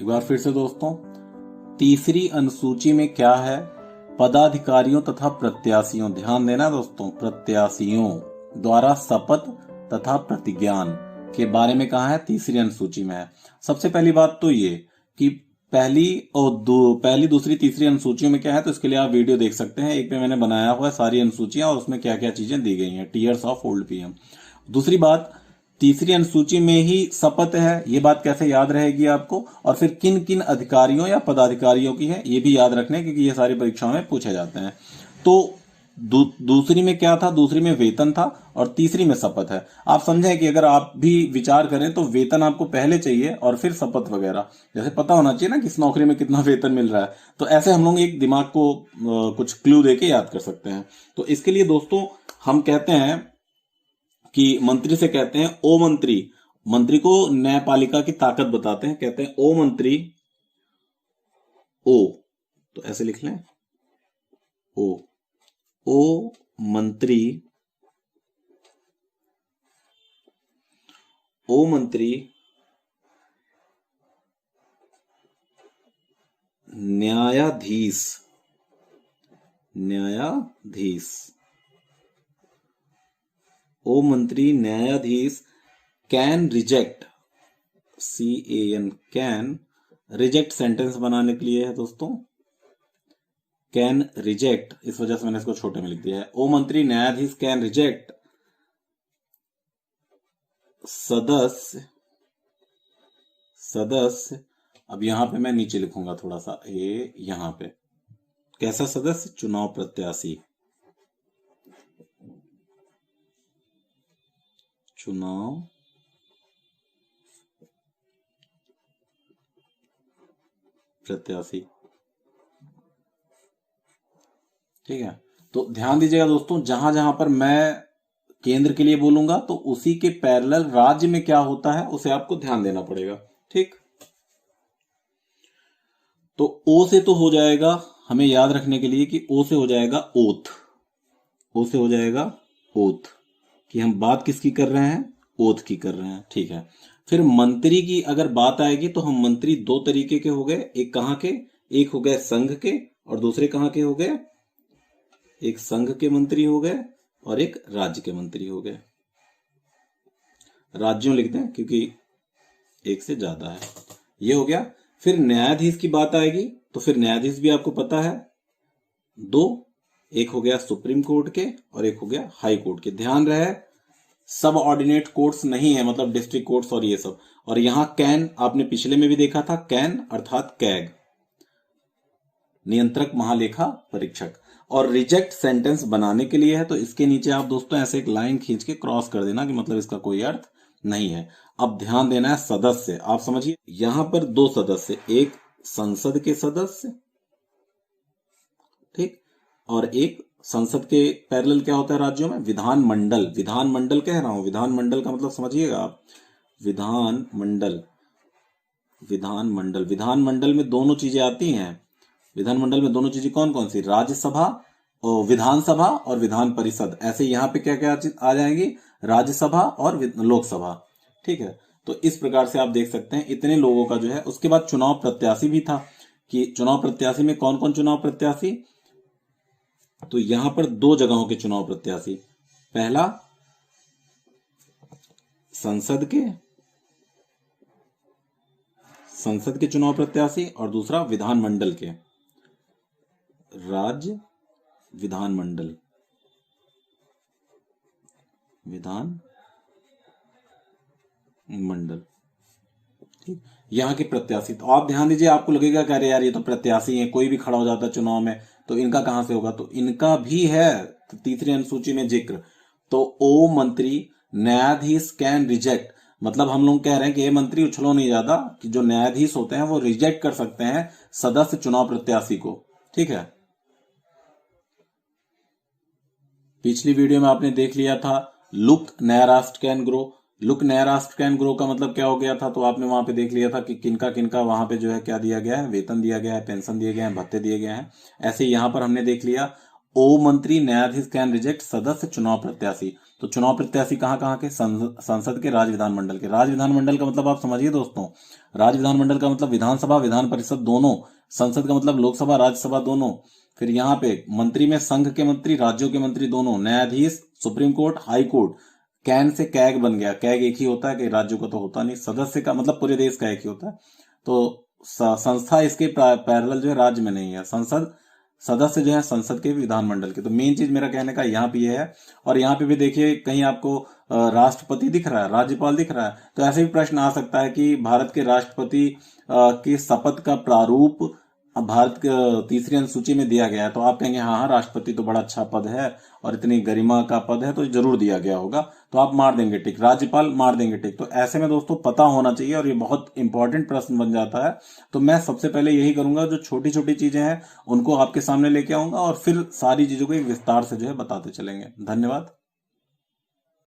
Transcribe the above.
एक बार फिर से दोस्तों, तीसरी अनुसूची में क्या है? पदाधिकारियों तथा प्रत्याशियों, ध्यान देना दोस्तों, प्रत्याशियों द्वारा शपथ तथा प्रतिज्ञान के बारे में कहा है, तीसरी अनुसूची में है। सबसे पहली बात तो ये कि पहली दूसरी तीसरी अनुसूचियों में क्या है, तो इसके लिए आप वीडियो देख सकते हैं। एक पे मैंने बनाया हुआ है सारी अनुसूचियां और उसमें क्या क्या चीजें दी गई हैं, टीयर्स ऑफ ओल्ड पीएम। दूसरी बात, तीसरी अनुसूची में ही शपथ है, ये बात कैसे याद रहेगी आपको, और फिर किन किन अधिकारियों या पदाधिकारियों की है, ये भी याद रखने, क्योंकि ये सारी परीक्षाओं में पूछे जाते हैं। तो दूसरी में क्या था? दूसरी में वेतन था और तीसरी में शपथ है। आप समझें कि अगर आप भी विचार करें तो वेतन आपको पहले चाहिए और फिर शपथ वगैरह, जैसे पता होना चाहिए ना किस नौकरी में कितना वेतन मिल रहा है। तो ऐसे हम लोग एक दिमाग को कुछ क्लू देके याद कर सकते हैं। तो इसके लिए दोस्तों हम कहते हैं कि मंत्री से कहते हैं ओ मंत्री, मंत्री को न्यायपालिका की ताकत बताते हैं, कहते हैं ओ मंत्री, ओ, तो ऐसे लिख लें, ओ मंत्री, ओ मंत्री न्यायाधीश, न्यायाधीश, ओ मंत्री न्यायाधीश can reject, CAN, can reject sentence बनाने के लिए है दोस्तों, कैन रिजेक्ट, इस वजह से मैंने इसको छोटे में लिख दिया है। ओ मंत्री न्यायाधीश कैन रिजेक्ट सदस्य, अब यहां पे मैं नीचे लिखूंगा थोड़ा सा, ये यहां पे कैसा सदस्य? चुनाव प्रत्याशी, चुनाव प्रत्याशी, ठीक है। तो ध्यान दीजिएगा दोस्तों, जहां जहां पर मैं केंद्र के लिए बोलूंगा तो उसी के पैरेलल राज्य में क्या होता है उसे आपको ध्यान देना पड़ेगा, ठीक। तो ओ से तो हो जाएगा, हमें याद रखने के लिए कि ओ से हो जाएगा ओथ, ओ से हो जाएगा ओथ, कि हम बात किसकी कर रहे हैं? ओथ की कर रहे हैं, ठीक है। फिर मंत्री की अगर बात आएगी तो हम मंत्री दो तरीके के हो गए, एक कहां के? एक हो गए संघ के और दूसरे कहां के हो गए? एक संघ के मंत्री हो गए और एक राज्य के मंत्री हो गए। राज्यों लिख दें क्योंकि एक से ज्यादा है, ये हो गया। फिर न्यायाधीश की बात आएगी तो फिर न्यायाधीश भी आपको पता है दो, एक हो गया सुप्रीम कोर्ट के और एक हो गया हाई कोर्ट के। ध्यान रहे सब ऑर्डिनेट कोर्ट्स नहीं है, मतलब डिस्ट्रिक्ट कोर्ट्स और ये सब। और यहां कैन आपने पिछले में भी देखा था, कैन अर्थात कैग, नियंत्रक महालेखा परीक्षक। और रिजेक्ट सेंटेंस बनाने के लिए है, तो इसके नीचे आप दोस्तों ऐसे एक लाइन खींच के क्रॉस कर देना कि मतलब इसका कोई अर्थ नहीं है। अब ध्यान देना है सदस्य, आप समझिए यहां पर दो सदस्य, एक संसद के सदस्य, ठीक, और एक संसद के पैरेलल क्या होता है राज्यों में? विधानमंडल, विधानमंडल कह रहा हूं, विधानमंडल का मतलब समझिएगा आप, विधानमंडल, विधानमंडल, विधानमंडल में दोनों चीजें आती हैं। विधानमंडल में दोनों चीजें कौन कौन सी? राज्यसभा और विधानसभा और विधान परिषद। ऐसे यहां पे क्या क्या आ जाएंगी? राज्यसभा और लोकसभा, ठीक है। तो इस प्रकार से आप देख सकते हैं इतने लोगों का जो है। उसके बाद चुनाव प्रत्याशी भी था कि चुनाव प्रत्याशी में कौन कौन चुनाव प्रत्याशी? तो यहां पर दो जगहों के चुनाव प्रत्याशी, पहला संसद के चुनाव प्रत्याशी और दूसरा विधानमंडल के, राज्य विधानमंडल, विधानमंडल, ठीक, यहाँ के प्रत्याशी। तो आप ध्यान दीजिए, आपको लगेगा कि अरे यार ये तो प्रत्याशी हैं, कोई भी खड़ा हो जाता है चुनाव में, तो इनका कहां से होगा? तो इनका भी है तीसरी अनुसूची में जिक्र। तो ओ मंत्री न्यायाधीश कैन रिजेक्ट, मतलब हम लोग कह रहे हैं कि ये मंत्री उछलो नहीं ज्यादा, कि जो न्यायाधीश होते हैं वो रिजेक्ट कर सकते हैं सदस्य चुनाव प्रत्याशी को, ठीक है। पिछली वीडियो में आपने देख लिया था लुक नया राष्ट्र कैन ग्रो, लुक नया राष्ट्र कैन ग्रो का मतलब क्या हो गया था? तो आपने वहां पे देख लिया था कि किनका किनका वहां पे जो है क्या दिया गया है, वेतन दिया गया है, पेंशन दिए गए हैं, भत्ते दिए गए हैं। ऐसे यहां पर हमने देख लिया ओ मंत्री न्यायाधीश कैन रिजेक्ट सदस्य चुनाव प्रत्याशी। तो चुनाव प्रत्याशी कहाँ कहाँ के? संसद के, राज्य विधानमंडल के। राज्य विधानमंडल का मतलब आप समझिए दोस्तों, राज्य विधानमंडल का मतलब विधानसभा विधान परिषद दोनों, संसद का मतलब लोकसभा राज्यसभा दोनों। फिर यहाँ पे मंत्री में संघ के मंत्री राज्यों के मंत्री दोनों, न्यायाधीश supreme court high court. Can say CAG बन गया, कैग एक ही होता है कि राज्यों का तो होता नहीं, सदस्य का मतलब पूरे देश का एक ही होता है। तो संस्था इसके पैरेलल जो है राज्य में नहीं है, संसद सदस्य जो है संसद के विधानमंडल के। तो मेन चीज मेरा कहने का यहाँ पे ये है। और यहाँ पे भी देखिए कहीं आपको राष्ट्रपति दिख रहा है, राज्यपाल दिख रहा है, तो ऐसे भी प्रश्न आ सकता है कि भारत के राष्ट्रपति की शपथ का प्रारूप भारत के तीसरी अनुसूची में दिया गया है। तो आप कहेंगे हाँ हाँ, राष्ट्रपति तो बड़ा अच्छा पद है और इतनी गरिमा का पद है तो जरूर दिया गया होगा, तो आप मार देंगे टिक, राज्यपाल मार देंगे टिक। तो ऐसे में दोस्तों पता होना चाहिए और ये बहुत इंपॉर्टेंट प्रश्न बन जाता है। तो मैं सबसे पहले यही करूंगा, जो छोटी छोटी चीजें हैं उनको आपके सामने लेके आऊंगा और फिर सारी चीजों को एक विस्तार से जो है बताते चलेंगे। धन्यवाद।